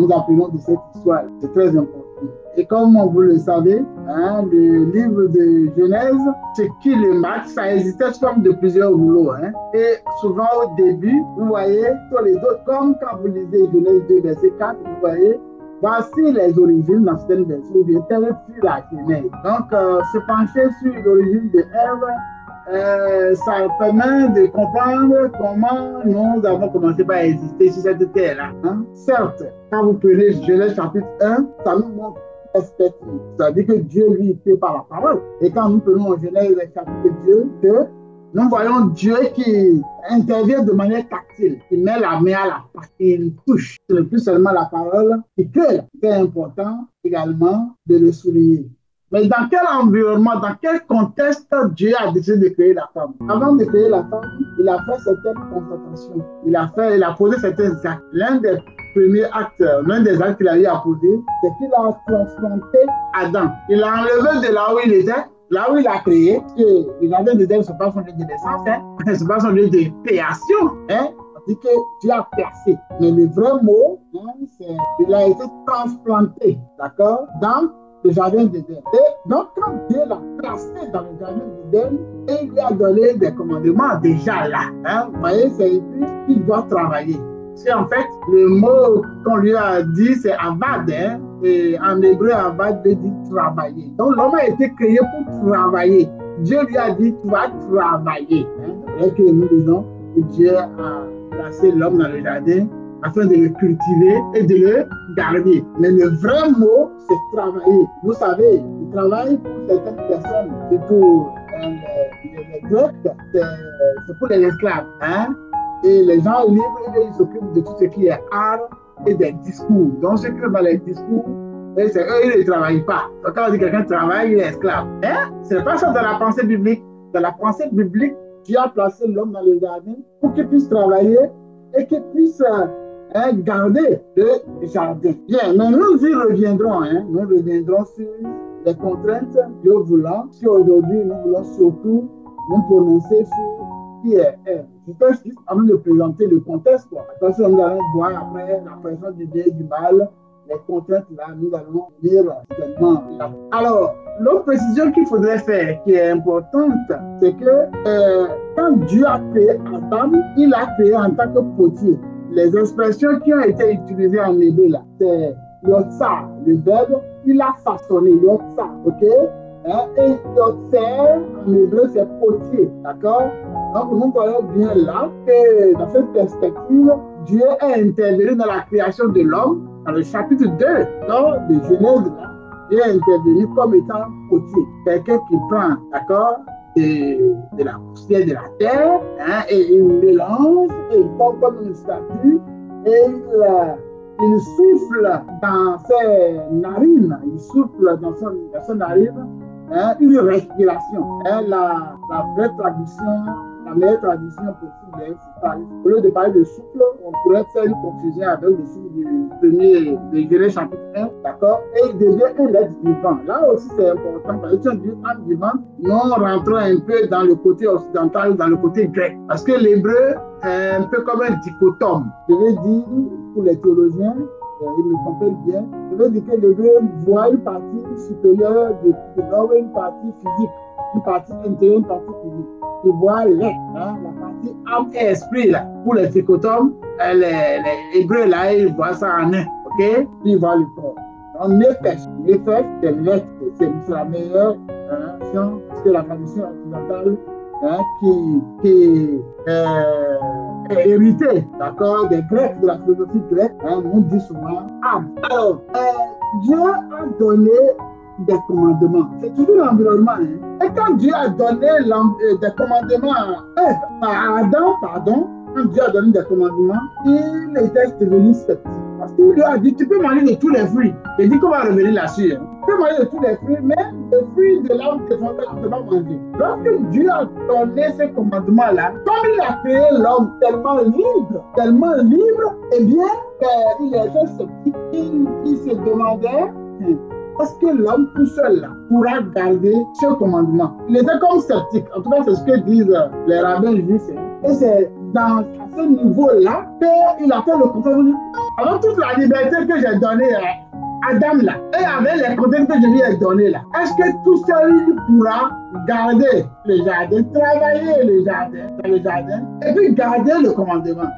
nous appelons de cette histoire. C'est très important. Et comme vous le savez, le livre de Genèse, ce qui le marque, ça existait sous forme de plusieurs rouleaux. Et souvent au début, vous voyez, tous les autres, comme quand vous lisez Genèse 2, verset 4, vous voyez, voici les origines dans certaines versions, bien telles sur la Genèse. Donc, se pencher sur l'origine de Ève, ça permet de comprendre comment nous avons commencé par exister sur cette terre-là. Certes, quand vous prenez Genèse chapitre 1, ça nous montre perspective. C'est-à-dire que Dieu, lui, fait par la parole. Et quand nous prenons Genèse chapitre 2, nous voyons Dieu qui intervient de manière tactile. Il met la main à la pâte et il touche. Ce n'est plus seulement la parole qui crée. C'est important également de le souligner. Mais dans quel environnement, dans quel contexte Dieu a décidé de créer la femme? Avant de créer la femme, il a fait certaines constatations. Il a posé certains actes. L'un des premiers actes, l'un des actes qu'il a eu à poser, c'est qu'il a confronté Adam. Il l'a enlevé de là où il était, là où il a créé, parce que le jardin d'Éden, ce n'est pas son lieu de naissance, ce n'est pas son lieu de création. C'est que Dieu a placé. Mais le vrai mot, c'est qu'il a été transplanté, d'accord, dans le jardin d'Éden. Et donc, quand Dieu l'a placé dans le jardin d'Éden, et il lui a donné des commandements déjà là. Vous voyez, c'est écrit qu'il doit travailler. C'est en fait, le mot qu'on lui a dit, c'est Avad. Et en hébreu, Avad veut dire travailler. Donc, l'homme a été créé pour travailler. Dieu lui a dit, tu vas travailler. C'est que nous disons que Dieu a placé l'homme dans le jardin afin de le cultiver et de le garder. Mais le vrai mot, c'est travailler. Vous savez, le travail pour certaines personnes, surtout les Grecs, c'est pour les esclaves. Et les gens libres, ils s'occupent de tout ce qui est art et des discours. Donc, ceux qui sont dans les discours, c'est eux, ils ne travaillent pas. Donc, quand on dit que quelqu'un travaille, il est esclave. Ce n'est pas ça dans la pensée biblique. Dans la pensée biblique, Dieu a placé l'homme dans le jardin pour qu'il puisse travailler et qu'il puisse garder le jardin. Bien, mais nous y reviendrons. Nous reviendrons sur les contraintes, Dieu voulant. Si aujourd'hui, nous voulons surtout nous prononcer sur qui est elle. Je peux juste avant de présenter le contexte. Parce que nous allons voir après la présence du bien et du mal, les contraintes là, nous allons lire certainement là. Alors, l'autre précision qu'il faudrait faire, qui est importante, c'est que quand Dieu a créé Adam, il a créé en tant que potier. les expressions qui ont été utilisées en hébreu là, c'est Yotza, le verbe, il a façonné, Yotza, ok? Et Yotzer, en hébreu, c'est potier, d'accord? Donc, nous voyons bien là que dans cette perspective, Dieu est intervenu dans la création de l'homme, dans le chapitre 2 de Genèse, là, il est intervenu comme étant potier, quelqu'un qui prend, d'accord, de la poussière de la terre, et il mélange, et il forme comme une statue, et il souffle dans ses narines, il souffle dans son narine, une respiration. La vraie traduction, la meilleure traduction possible, au lieu de parler de souffle, on pourrait faire une confusion avec le souffle du premier de Genèse chapitre 1, d'accord? Et il devient un être vivant. Là aussi, c'est important, parce que c'est un être vivant, non rentrant un peu dans le côté occidental, dans le côté grec. Parce que l'hébreu est un peu comme un dichotome. Je vais dire, pour les théologiens, ils me comprennent bien, je veux dire que l'hébreu voit une partie supérieure de l'homme, une partie physique, une partie intérieure, une partie physique. Il voit l'être, la partie âme et esprit. Là. Pour les trichotomes, les hébreux, là, ils voient ça en un, ok? Puis ils voient le corps. Donc, nefesh, c'est l'être, c'est la meilleure version, parce que la tradition occidentale qui est héritée, d'accord, des Grecs, de la philosophie grecque, on dit souvent âme. Alors, Dieu a donné des commandements. C'est toujours l'environnement. Et quand Dieu a donné des commandements à Adam, quand Dieu a donné des commandements, il était devenu sceptique. Parce qu'il lui a dit, tu peux manger de tous les fruits. Il dit qu'on va revenir là-dessus. Tu peux manger de tous les fruits, mais les fruits de l'arbre de fondation, tu ne peux pas manger. Lorsque Dieu a donné ces commandements-là, comme il a créé l'homme tellement libre, eh bien, il était sceptique. Il se demandait, est-ce que l'homme tout seul là, pourra garder ce commandement? Il était comme sceptique. En tout cas, c'est ce que disent les rabbins juifs. Et c'est à ce niveau-là qu'il a fait le contraire. Avec toute la liberté que j'ai donnée à Adam là, et avec les contraintes que je lui ai données là, est-ce que tout seul il pourra garder le jardin, travailler dans le jardin, et puis garder le commandement?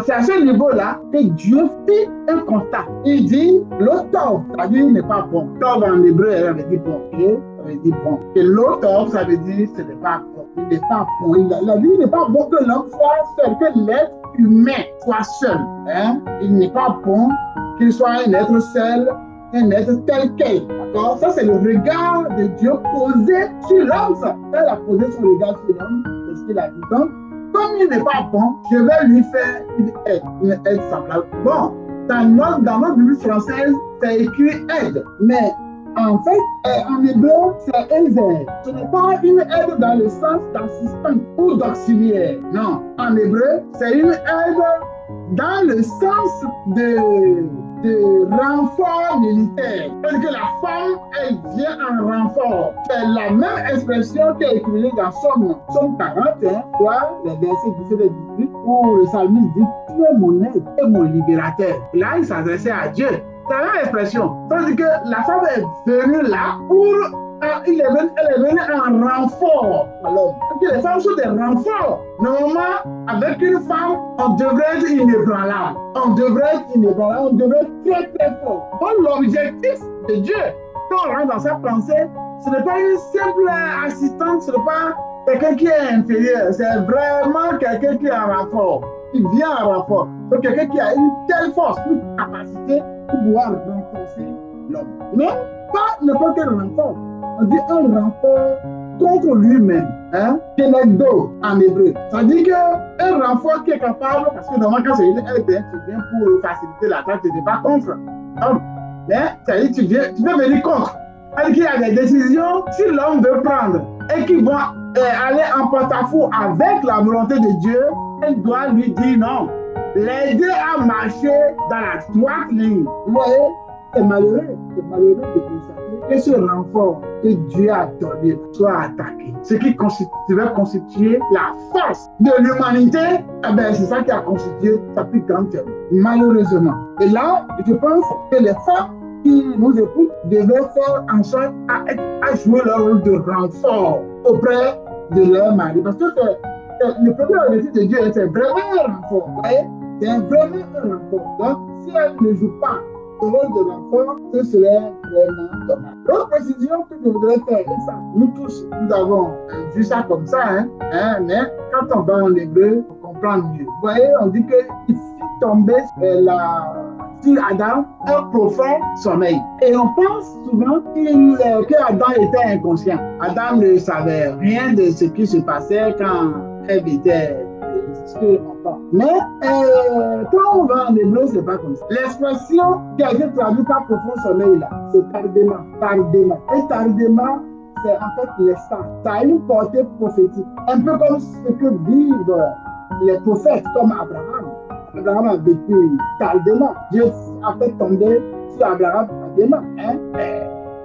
C'est à ce niveau-là que Dieu fit un constat. Il dit, l'auteur, c'est-à-dire il n'est pas bon. Tov en hébreu, ça veut dire bon. Ça veut dire bon. Et l'auteur, ça veut dire ce n'est pas bon. Il n'est pas bon. La vie n'est pas bon que l'homme soit seul, que l'être humain soit seul. Il n'est pas bon qu'il soit un être seul, un être tel quel. D'accord? Ça, c'est le regard de Dieu posé sur l'homme. Il a posé son regard sur l'homme. C'est ce qu'il a dit. Donc, comme il n'est pas bon, je vais lui faire une aide semblable. Bon, dans notre Bible française, c'est écrit aide. Mais en fait, en hébreu, c'est Ezer. Ce n'est pas une aide dans le sens d'assistant ou d'auxiliaire. Non, en hébreu, c'est une aide dans le sens de renfort militaire. Parce que la femme, elle vient en renfort. C'est la même expression qui est utilisée dans Somme 41, les versets 17 et 18, où le psalmiste dit, tu es mon aide et mon libérateur. Là, il s'adressait à Dieu. C'est la même expression. C'est-à-dire que la femme est venue là pour... elle est venue en renfort à l'homme. Parce que les femmes sont des renforts. Normalement, avec une femme, on devrait être inébranlable. On devrait être très très fort. Donc l'objectif de Dieu, quand on rentre dans sa pensée, ce n'est pas une simple assistante, ce n'est pas quelqu'un qui est inférieur. C'est vraiment quelqu'un qui est en renfort. Qui vient en renfort. Donc quelqu'un qui a une telle force, une capacité pour pouvoir renforcer l'homme. Mais pas n'importe quel renfort. On dit un renfort contre lui-même, kenegdo en hébreu. Ça dit qu'un renfort qui est capable, parce que normalement quand c'est une aide, tu viens pour faciliter la tâche, tu n'es pas contre. Mais ça dit tu peux venir contre. C'est-à-dire qu'il y a des décisions, si l'homme veut prendre et qui vont aller en porte-à-faux avec la volonté de Dieu, elle doit lui dire non. L'aider à marcher dans la droite ligne. Vous voyez, c'est malheureux de constater que ce renfort que Dieu a donné soit attaqué. Ce qui devait constituer la force de l'humanité, c'est ça qui a constitué sa plus grande faiblesse, malheureusement. Et là, je pense que les femmes qui nous écoutent devaient faire en sorte à jouer leur rôle de renfort auprès de leur mari. Parce que Le premier objectif de Dieu, c'est vraiment un enfant. Vous voyez? C'est vraiment un enfant. Donc, si elle ne joue pas le rôle de l'enfant, ce serait vraiment dommage. L'autre précision que je voudrais faire, et ça, nous tous, nous avons vu ça comme ça, mais quand on va en hébreu, on comprend mieux. Vous voyez, on dit qu'il fit tomber sur Adam un profond sommeil. Et on pense souvent qu'Adam était inconscient. Adam ne savait rien de ce qui se passait quand Ève était enfant. Mais quand on va en hébreu, c'est pas comme ça. L'expression qui a été traduite par profond sommeil là, c'est tardement. Et tardement, c'est en fait l'instant. Ça a une portée prophétique. Un peu comme ce que vivent les prophètes comme Abraham. Abraham a vécu tardement. Dieu a fait tomber sur Abraham tardement.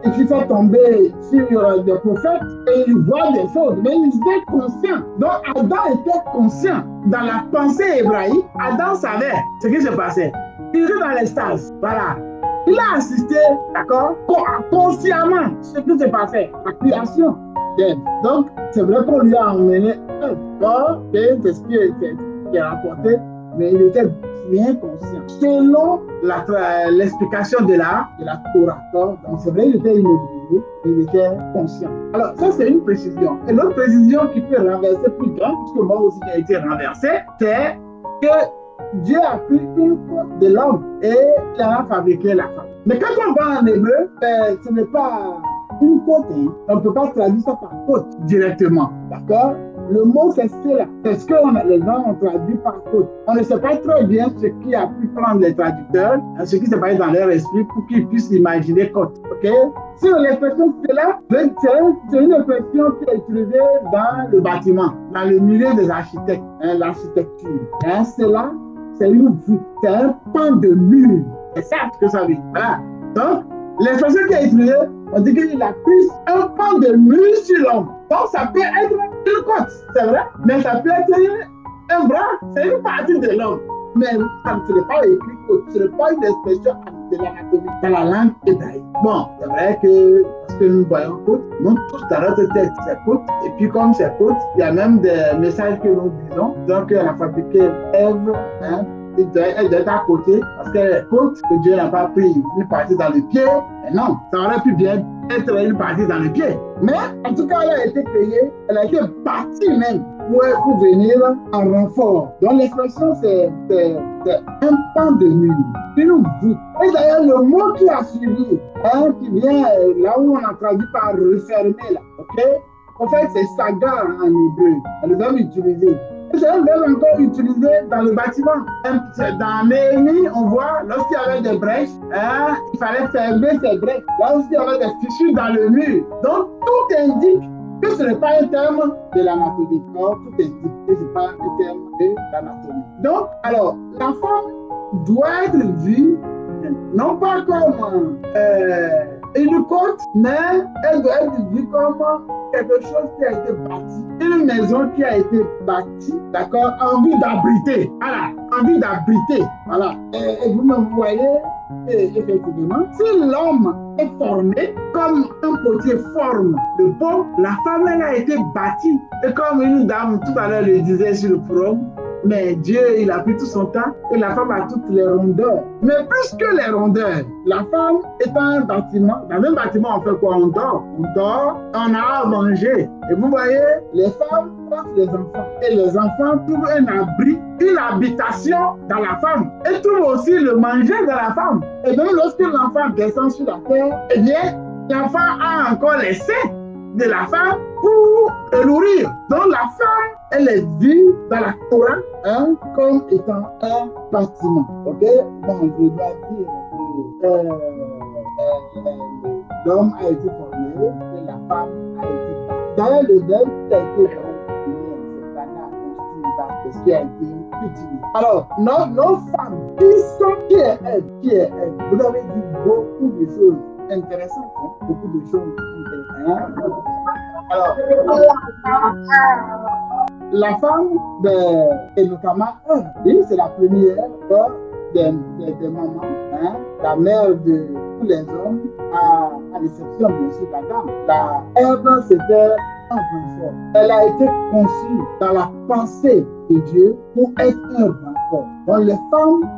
Et qui fait tomber sur des prophètes et il voit des choses, mais il était conscient. Donc Adam était conscient. Dans la pensée hébraïque, Adam savait ce qui se passait. Il était dans l'extase. Voilà. Il a assisté, d'accord, consciemment ce qui se passait, la création d'Ève. Donc, c'est vrai qu'on lui a emmené un corps, c'est ce qui est rapporté, mais il était bien conscient. Selon l'explication de la Torah. Donc, c'est vrai, il était immobilisé, il était conscient. Alors, ça, c'est une précision. Et l'autre précision qui peut renverser plus grande, puisque moi aussi j'ai été renversé, c'est que Dieu a pris une côte de l'homme et il a fabriqué la femme. Mais quand on va en hébreu, ce n'est pas une côte. On ne peut pas traduire ça par côte directement. D'accord? Le mot, c'est cela. C'est ce que les gens ont traduit par côte. On ne sait pas très bien ce qui a pu prendre les traducteurs, ce qui s'est passé dans leur esprit pour qu'ils puissent imaginer côte. Ok? Sur l'expression cela, c'est une expression qui est utilisée dans le bâtiment, dans le milieu des architectes, l'architecture. Cela, c'est une voûte, c'est un pan de mur. C'est ça ce que ça veut dire. Voilà. Donc, l'expression qui est utilisée, on dit qu'il a pris un pan de mur sur l'homme. Donc, ça peut être une côte, c'est vrai, mais ça peut être un bras, c'est une partie de l'homme. Mais ça ne serait pas écrit côte, ce n'est pas une expression de l'anatomie dans la langue hébraïque. Bon, c'est vrai que, parce que nous voyons côte, nous tous dans notre tête, c'est côte. Et puis, comme c'est côte, il y a même des messages que nous disons. Donc, elle a fabriqué Ève, elle doit être à côté, parce qu'elle est côte, que Dieu n'a pas pris une partie dans le pied. Mais non, ça aurait pu bien être une partie dans le pied. Mais, en tout cas, elle a été créée, elle a été bâtie même pour venir en renfort. Donc, l'expression, c'est un pan de mur, une voûte. Et d'ailleurs, le mot qui a suivi, qui vient là où on a traduit par refermer, là, ok? En fait, c'est saga en hébreu. On les a utilisés. C'est un verbe encore utilisé dans le bâtiment. Dans Néhémie, on voit, lorsqu'il y avait des brèches, il fallait fermer ces brèches. Lorsqu'il y avait des fissures dans le mur. Donc, tout indique que ce n'est pas un terme de l'anatomie. Tout indique que ce n'est pas un terme de l'anatomie. Donc, alors, la femme doit être vue, non pas comme une côte, mais elle doit être vue comme quelque chose qui a été bâti, une maison qui a été bâtie, d'accord, en vue d'abriter. Voilà, en vue d'abriter. Voilà. Et vous-même voyez, effectivement, si l'homme est formé comme un potier forme le pot, la femme, elle a été bâtie. Et comme une dame tout à l'heure le disait sur le forum, mais Dieu, il a pris tout son temps et la femme a toutes les rondeurs. Mais plus que les rondeurs, la femme est un bâtiment. Dans un bâtiment, on fait quoi? On dort. On dort, on a à manger. Et vous voyez, les femmes portent les enfants. Et les enfants trouvent un abri, une habitation dans la femme. Et trouvent aussi le manger dans la femme. Et même lorsque l'enfant descend sur la terre, eh bien, l'enfant a encore les seins de la femme pour le nourrir. Donc la femme, elle est vue dans la Torah comme étant un bâtiment. Ok? Bon, je dois dire que l'homme a été formé et la femme a été bâtie. D'ailleurs, le verbe qui a été ce qui a été utilisé. Alors, nos femmes, qui est elle? Vous avez dit beaucoup de choses intéressantes, beaucoup de choses intéressantes. Alors, la femme, et notamment c'est la première des mamans, la mère de tous les hommes, à l'exception bien sûr d'Adam. La Ève, c'était renfort. Elle a été conçue dans la pensée de Dieu pour être un renfort. Donc les femmes,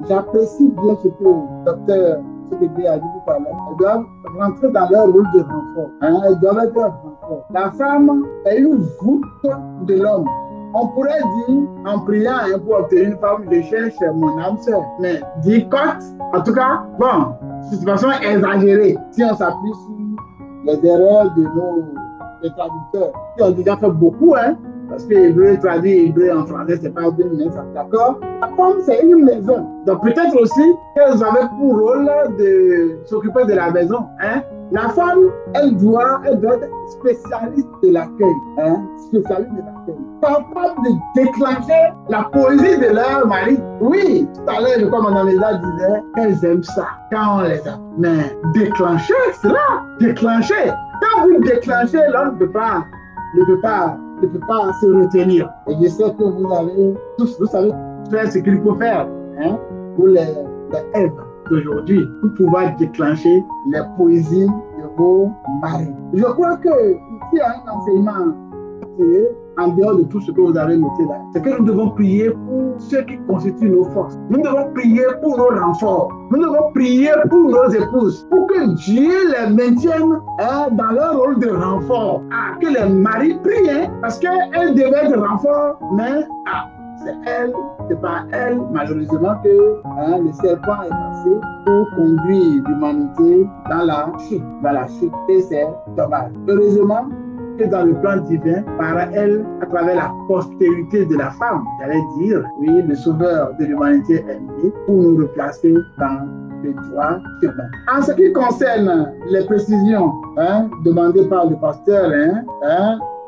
j'apprécie bien ce que le docteur Soukébé a dit tout à l'heure. Elles doivent rentrer dans leur rôle de renfort. Elles doivent être un renfort. La femme est une voûte de l'homme. On pourrait dire, en priant pour obtenir une femme, je cherche mon âme sœur. Mais dit en tout cas, bon, c'est de façon exagérée. Si on s'appuie sur les erreurs de nos traducteurs, qui ont déjà fait beaucoup, hein, parce que hébreu traduit hébreu en français, c'est pas bien, mais ça, d'accord. La femme, c'est une maison. Donc peut-être aussi qu'elles avaient pour rôle de s'occuper de la maison, hein. La femme, elle doit être spécialiste de l'accueil, hein, spécialiste de l'accueil. Capable de déclencher la poésie de leur mari. Oui, tout à l'heure, comme Mme Elsa disait, elles aiment ça quand on les a. Mais déclencher cela, déclencher. Quand vous déclenchez, l'homme ne peut pas se retenir. Et je sais que vous savez faire ce qu'il faut faire, hein, pour les Èves d'aujourd'hui, pour pouvoir déclencher les poésies de vos maris. Je crois que ici, il y a un enseignement en dehors de tout ce que vous avez noté là. C'est que nous devons prier pour ceux qui constituent nos forces. Nous devons prier pour nos renforts. Nous devons prier pour nos épouses, pour que Dieu les maintienne, hein, dans leur rôle de renfort. Ah, que les maris prient, hein, parce qu'elles devaient être renfort, mais c'est pas elle, malheureusement, que le serpent est passé pour conduire l'humanité dans la chute. Et c'est dommage. Heureusement que dans le plan divin, par elle, à travers la postérité de la femme, j'allais dire, oui, le sauveur de l'humanité est né pour nous replacer dans le droit chemin. En ce qui concerne les précisions, hein, demandées par le pasteur,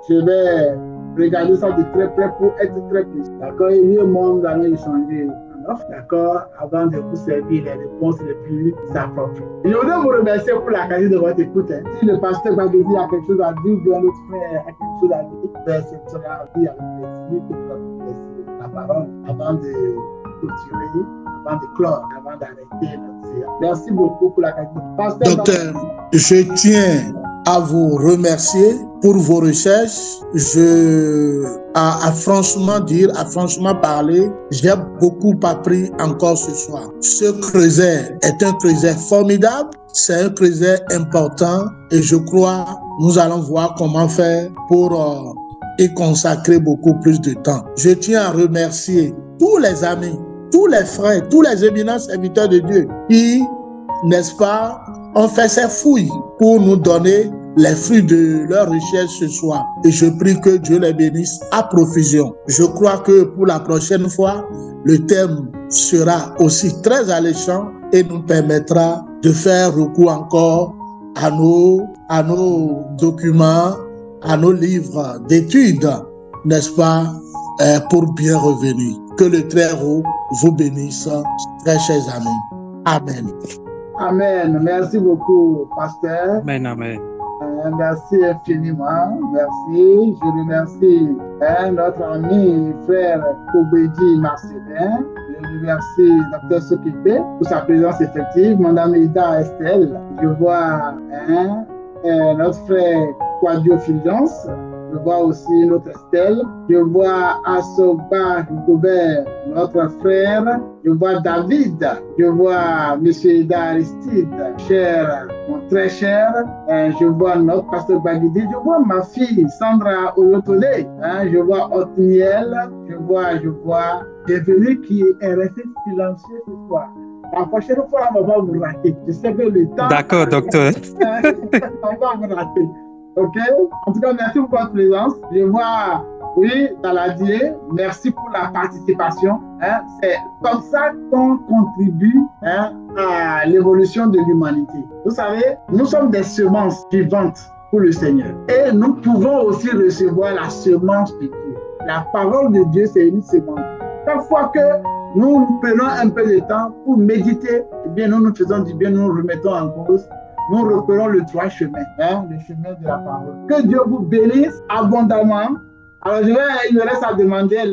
je vais regarder ça de très près pour être très précis. D'accord, et lui, moi, nous allons échanger en offre, d'accord, avant de vous servir les réponses les plus appropriées. Je voudrais vous remercier pour la qualité de votre écoute. Hein. Si le pasteur Bagedi a quelque chose à dire, ou bien l'autre frère a quelque chose à dire, ben, c'est sera dit avec plaisir que vous allez laisser la parole avant de clôturer, avant de clore, avant d'arrêter notre séance. Merci beaucoup pour la qualité. Pasteur, docteur, je tiens à vous remercier pour vos recherches. À franchement parler, j'ai beaucoup appris encore ce soir. Ce creuset est un creuset formidable, c'est un creuset important et je crois nous allons voir comment faire pour y consacrer beaucoup plus de temps. Je tiens à remercier tous les amis, tous les frères, tous les éminents serviteurs de Dieu qui, n'est-ce pas, ont fait ces fouilles pour nous donner les fruits de leur recherche ce soir. Et je prie que Dieu les bénisse à profusion. Je crois que pour la prochaine fois, le thème sera aussi très alléchant et nous permettra de faire recours encore à nos documents, à nos livres d'études, n'est-ce pas, pour bien revenir. Que le Très-Haut vous bénisse, très chers amis. Amen. Amen. Merci beaucoup, pasteur. Amen, amen. Merci infiniment. Merci. Je remercie notre ami frère Kobedi Marcelin. Je remercie Dr Soukébé pour sa présence effective. Madame Ida Estelle. Je vois notre frère Kwadio Fulgence. Je vois aussi notre Estelle. Je vois Asoba Gobert, notre frère. Je vois David. Je vois M. Ida Aristide, cher, mon très cher. Je vois notre pasteur Bagidi. Je vois ma fille Sandra Oyotole. Je vois Otniel. Je vois Bienvenue qui est resté silencieux ce soir. La prochaine fois, on va pas vous rater. Je sais que le temps... D'accord, docteur. On va vous rater. Ok? En tout cas, merci pour votre présence. Je vois, oui, Daladier, merci pour la participation. C'est comme ça qu'on contribue à l'évolution de l'humanité. Vous savez, nous sommes des semences vivantes pour le Seigneur. Et nous pouvons aussi recevoir la semence de Dieu. La parole de Dieu, c'est une semence. Chaque fois que nous prenons un peu de temps pour méditer, eh bien, nous faisons du bien, nous nous remettons en cause. Nous reprenons le droit chemin, le chemin de la parole. Que Dieu vous bénisse abondamment. Alors, il me reste à demander à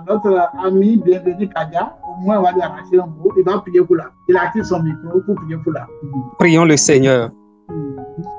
notre ami bienvenu Kadia, au moins on va lui arracher un mot, il va prier pour là. Il active son micro pour prier pour là. Prions le Seigneur.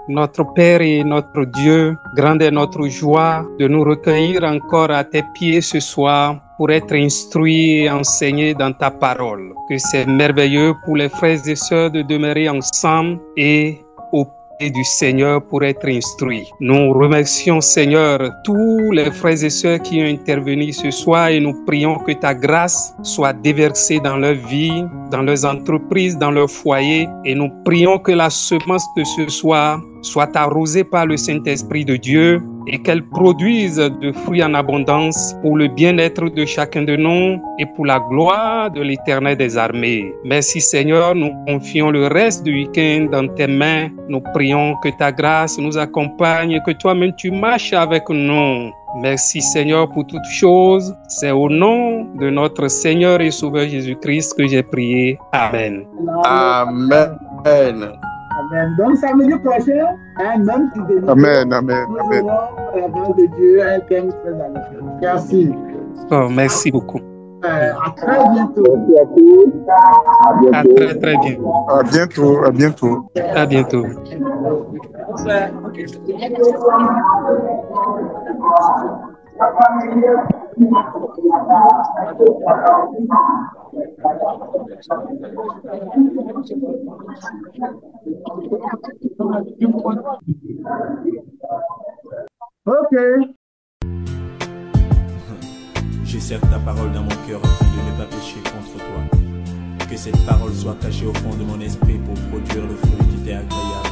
Notre Père et notre Dieu, grande est notre joie de nous recueillir encore à tes pieds ce soir pour être instruits et enseignés dans ta parole. Que c'est merveilleux pour les frères et sœurs de demeurer ensemble et au pied du Seigneur pour être instruits. Nous remercions, Seigneur, tous les frères et sœurs qui ont intervenu ce soir et nous prions que ta grâce soit déversée dans leur vie, dans leurs entreprises, dans leur foyer, et nous prions que la semence de ce soir soit arrosée par le Saint-Esprit de Dieu et qu'elle produise de fruits en abondance pour le bien-être de chacun de nous et pour la gloire de l'Éternel des armées. Merci Seigneur, nous confions le reste du week-end dans tes mains. Nous prions que ta grâce nous accompagne et que toi-même tu marches avec nous. Merci Seigneur pour toutes choses. C'est au nom de notre Seigneur et Sauveur Jésus-Christ que j'ai prié. Amen. Amen. Amen. Donc, samedi prochain, même si demain, Amen. nous aurons la grâce de Dieu, un thème très agréable. Merci. Oh, merci beaucoup. À très bientôt. À très très bientôt. À bientôt. À bientôt. À bientôt. Ok. Je serre ta parole dans mon cœur afin de ne pas pécher contre toi. Que cette parole soit cachée au fond de mon esprit pour produire le fruit qui t'est agréable.